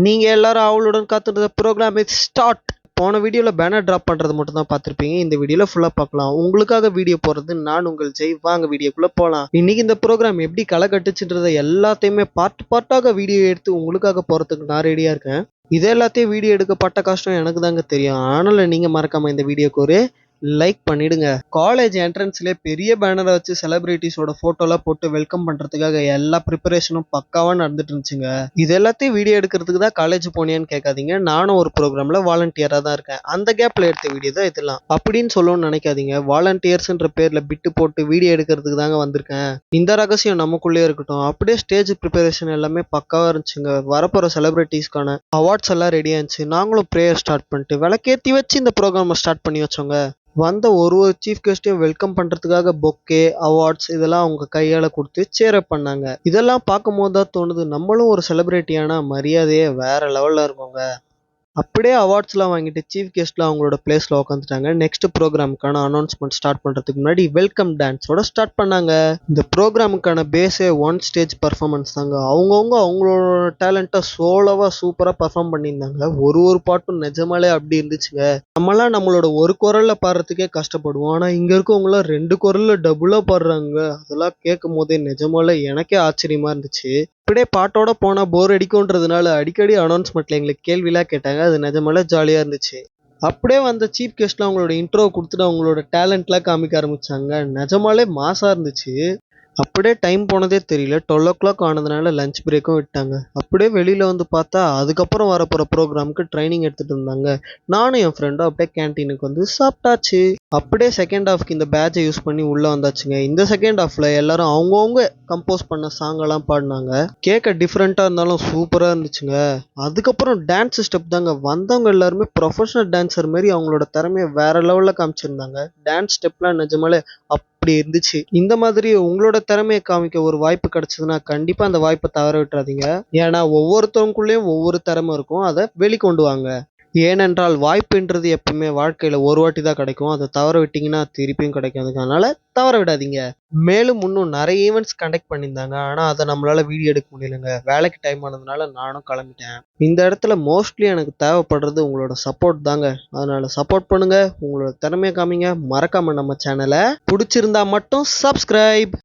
நீங்க எல்லாரும் அவளுடன் காத்திருந்த ப்ரோக்ராம் இஸ் ஸ்டார்ட். போன வீடியோவில் பேனர் ட்ராப் பண்ணுறது மட்டும் தான் பார்த்துருப்பீங்க. இந்த வீடியோவில் ஃபுல்லாக பார்க்கலாம். உங்களுக்காக வீடியோ போடுறது நான் உங்கள் ஜெய். வாங்க வீடியோக்குள்ளே போகலாம். இன்னைக்கு இந்த ப்ரோக்ராம் எப்படி களை கட்டுச்சுன்றதை எல்லாத்தையுமே பார்ட்டாக வீடியோ எடுத்து உங்களுக்காக போகிறதுக்கு நான் ரெடியாக இருக்கேன். இது எல்லாத்தையும் வீடியோ எடுக்கப்பட்ட கஷ்டம் எனக்கு தாங்க தெரியும். ஆனாலும் நீங்கள் மறக்காமல் இந்த வீடியோக்கு ஒரு லைக் பண்ணிடுங்க. காலேஜ் என்ட்ரன்ஸ்லேயே பெரிய பேனரை வச்சு செலிபிரிட்டிஸோட ஃபோட்டோலாம் போட்டு வெல்கம் பண்ணுறதுக்காக எல்லா ப்ரிப்பரேஷனும் பக்காவாக நடந்துட்டு இருந்துச்சுங்க. இது எல்லாத்தையும் வீடியோ எடுக்கிறதுக்கு தான் காலேஜ் போனியான்னு கேட்காதீங்க. நானும் ஒரு ப்ரோக்ராமில் வாலண்டியராக தான் இருக்கேன். அந்த கேப்பில் எடுத்த வீடியோ தான் இதெல்லாம் அப்படின்னு சொல்லணும்னு நினைக்காதீங்க. வாலண்டியர்ஸ்ன்ற பேரில் பிட்டு போட்டு வீடியோ எடுக்கிறதுக்கு தாங்க வந்திருக்கேன். இந்த ரகசியம் நமக்குள்ளே இருக்கட்டும். அப்படியே ஸ்டேஜ் ப்ரிப்பரேஷன் எல்லாமே பக்காவாக இருந்துச்சுங்க. வரப்போகிற செலிபிரிட்டிஸ்க்கான அவார்ட்ஸ் எல்லாம் ரெடியாக இருந்துச்சு. நாங்களும் ப்ரேயர் ஸ்டார்ட் பண்ணிட்டு விளக்கேற்றி வச்சு இந்த ப்ரோக்ராமை ஸ்டார்ட் பண்ணி வச்சோங்க. வந்த ஒரு சீஃப் கெஸ்ட்டையும் வெல்கம் பண்ணுறதுக்காக பொக்கே அவார்ட்ஸ் இதெல்லாம் அவங்க கையால் கொடுத்து சேரப் பண்ணாங்க. இதெல்லாம் பார்க்கும்போது தான் தோணுது, நம்மளும் ஒரு செலிபிரிட்டியான மரியாதையே வேற லெவலில் இருக்கோங்க. அப்படியே அவார்ட்ஸ்லாம் வாங்கிட்டு சீஃப் கெஸ்ட்லாம் அவங்களோட பிளேஸில் உட்காந்துட்டாங்க. நெக்ஸ்ட் ப்ரோக்ராமுக்கான அனௌன்ஸ்மெண்ட் ஸ்டார்ட் பண்ணுறதுக்கு முன்னாடி வெல்கம் டான்ஸோட ஸ்டார்ட் பண்ணாங்க. இந்த ப்ரோக்ராமுக்கான பேஸே ஒன் ஸ்டேஜ் பர்ஃபார்மன்ஸ் தாங்க. அவங்களோட டேலண்ட்டை சோலோவாக சூப்பராக பர்ஃபார்ம் பண்ணியிருந்தாங்க. ஒரு பாட்டும் நிஜமாலே அப்படி இருந்துச்சுங்க. நம்மளாம் நம்மளோட ஒரு குரலில் பாடுறதுக்கே கஷ்டப்படுவோம். ஆனால் இங்கே இருக்கவங்களாம் 2 குரலில் டபுளாக பாடுறாங்க. அதெல்லாம் கேட்கும் போதே நிஜமாலே எனக்கே ஆச்சரியமாக இருந்துச்சு. இப்படியே பாட்டோட போனால் போர் அடிக்கும்ன்றதுனால அடிக்கடி அனௌன்ஸ்மெண்ட்டில் எங்களுக்கு கேள்விலாம் கேட்டாங்க. அது நிஜமாலே ஜாலியாக இருந்துச்சு. அப்படியே வந்த சீஃப் கெஸ்ட்லாம் அவங்களோட இன்ட்ரோ கொடுத்துட்டு அவங்களோட டேலண்ட்லாம் காமிக்க ஆரம்பித்தாங்க. நிஜமாலே மாசாக இருந்துச்சு. அப்படியே டைம் போனதே தெரியல. 12 ஆனதுனால லஞ்ச் பிரேக்கும் விட்டாங்க. அப்படியே வெளியில் வந்து பார்த்தா அதுக்கப்புறம் வரப்போகிற ப்ரோக்ராமுக்கு ட்ரைனிங் எடுத்துகிட்டு இருந்தாங்க. நானும் என் ஃப்ரெண்டும் அப்படியே கேன்டீனுக்கு வந்து சாப்பிட்டாச்சு. அப்படியே செகண்ட் ஹாஃப்க்கு இந்த பேட்சை யூஸ் பண்ணி உள்ளே வந்தாச்சுங்க. இந்த செகண்ட் ஹாஃபில் எல்லாரும் அவங்கவுங்க கம்போஸ் பண்ண சாங்கெல்லாம் பாடினாங்க. கேட்க டிஃப்ரெண்ட்டாக இருந்தாலும் சூப்பராக இருந்துச்சுங்க. அதுக்கப்புறம் டான்ஸ் ஸ்டெப் தாங்க. வந்தவங்க எல்லாருமே ப்ரொஃபஷனல் டான்ஸர் மாதிரி அவங்களோட திறமையை வேற லெவலில் காமிச்சிருந்தாங்க. டான்ஸ் ஸ்டெப்லாம் நிஜமாலே அப்படி இருந்துச்சு. இந்த மாதிரி உங்களோட திறமையை காமிக்க ஒரு வாய்ப்பு கிடைச்சதுன்னா கண்டிப்பா அந்த வாய்ப்பை தவற விட்டுறாதீங்க. ஏன்னா ஒவ்வொருத்தவங்களுக்குள்ளேயும் ஒவ்வொரு திறமை இருக்கும். அதை வெளிக்கொண்டு வாங்க. ஏனென்றால் வாய்ப்புன்றது எப்பவுமே வாழ்க்கையில ஒரு வாட்டி தான் கிடைக்கும். அதை தவற விட்டீங்கன்னா திருப்பியும் கிடைக்காது. அதனால தவற விடாதீங்க. மேலும் இன்னும் நிறைய ஈவெண்ட்ஸ் கண்டக்ட் பண்ணியிருந்தாங்க. ஆனால் அதை நம்மளால வீடியோ எடுக்க முடியலைங்க. வேலைக்கு டைம் ஆனதுனால நானும் கிளம்பிட்டேன். இந்த இடத்துல மோஸ்ட்லி எனக்கு தேவைப்படுறது உங்களோட சப்போர்ட் தாங்க. அதனால சப்போர்ட் பண்ணுங்க. உங்களோட திறமையை காமிங்க. மறக்காம நம்ம சேனலை பிடிச்சிருந்தா மட்டும் சப்ஸ்கிரைப்.